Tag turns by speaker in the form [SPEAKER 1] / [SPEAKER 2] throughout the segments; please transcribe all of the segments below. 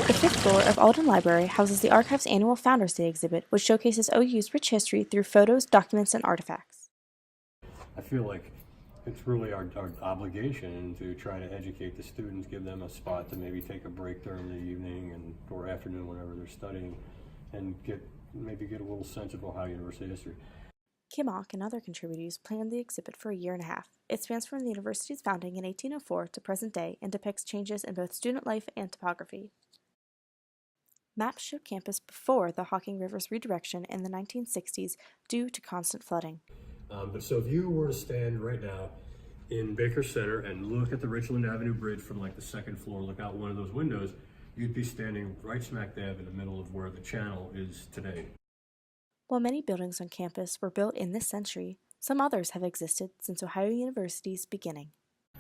[SPEAKER 1] The fifth floor of Alden Library houses the Archive's annual Founders Day exhibit, which showcases OU's rich history through photos, documents, and artifacts.
[SPEAKER 2] I feel like it's really our obligation to try to educate the students, give them a spot to maybe take a break during the evening or afternoon whenever they're studying, and maybe get a little sense of Ohio University history.
[SPEAKER 1] Kim Ock and other contributors planned the exhibit for a year and a half. It spans from the university's founding in 1804 to present day and depicts changes in both student life and topography. Maps show campus before the Hocking River's redirection in the 1960s due to constant flooding.
[SPEAKER 2] So if you were to stand right now in Baker Center and look at the Richland Avenue Bridge from like the second floor, look out one of those windows, you'd be standing right smack dab in the middle of where the channel is today.
[SPEAKER 1] While many buildings on campus were built in this century, some others have existed since Ohio University's beginning.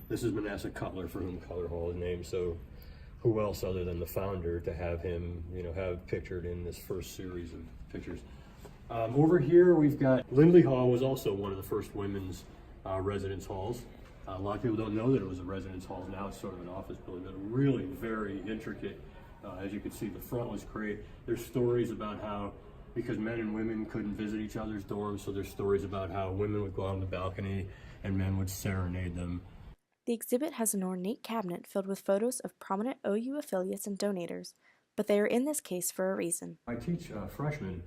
[SPEAKER 2] This is Manasseh Cutler, for whom Cutler Hall is named, so who else other than the founder to have him, have pictured in this first series of pictures. Over here we've got Lindley Hall was also one of the first women's residence halls. A lot of people don't know that it was a residence hall. Now it's sort of an office building, but really very intricate. As you can see, the front was great. There's stories about how, because men and women couldn't visit each other's dorms, so there's stories about how women would go out on the balcony and men would serenade them.
[SPEAKER 1] The exhibit has an ornate cabinet filled with photos of prominent OU affiliates and donators, but they are in this case for a reason.
[SPEAKER 2] I teach freshmen,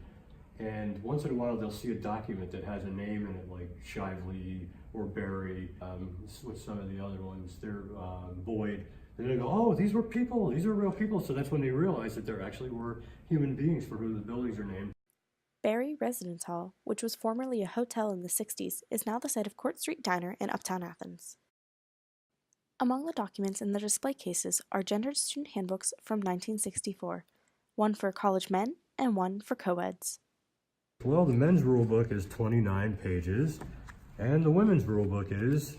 [SPEAKER 2] and once in a while they'll see a document that has a name in it, like Shively or Barry, with some of the other ones, they're Boyd. And they go, oh, these were people, these are real people. So that's when they realize that there actually were human beings for whom the buildings are named.
[SPEAKER 1] Barry Residence Hall, which was formerly a hotel in the 60s, is now the site of Court Street Diner in Uptown Athens. Among the documents in the display cases are gendered student handbooks from 1964, one for college men and one for co-eds.
[SPEAKER 2] Well, the men's rule book is 29 pages, and the women's rule book is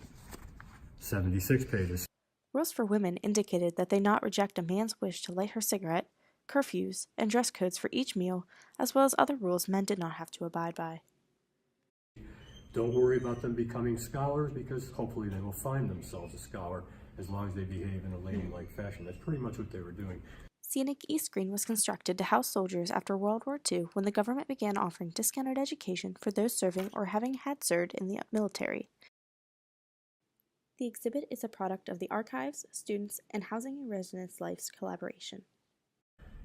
[SPEAKER 2] 76 pages.
[SPEAKER 1] Rules for women indicated that they not reject a man's wish to light her cigarette, curfews, and dress codes for each meal, as well as other rules men did not have to abide by.
[SPEAKER 2] Don't worry about them becoming scholars, because hopefully they will find themselves a scholar as long as they behave in a ladylike fashion. That's pretty much what they were doing.
[SPEAKER 1] Scenic East Green was constructed to house soldiers after World War II when the government began offering discounted education for those serving or having had served in the military. The exhibit is a product of the Archives, students, and Housing and Residence Life's collaboration.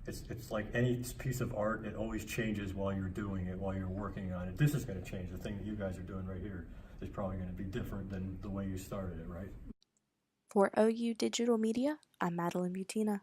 [SPEAKER 2] It's like any piece of art, it always changes while you're doing it, while you're working on it. This is going to change. The thing that you guys are doing right here is probably going to be different than the way you started it, right?
[SPEAKER 1] For OU Digital Media, I'm Madeline Butina.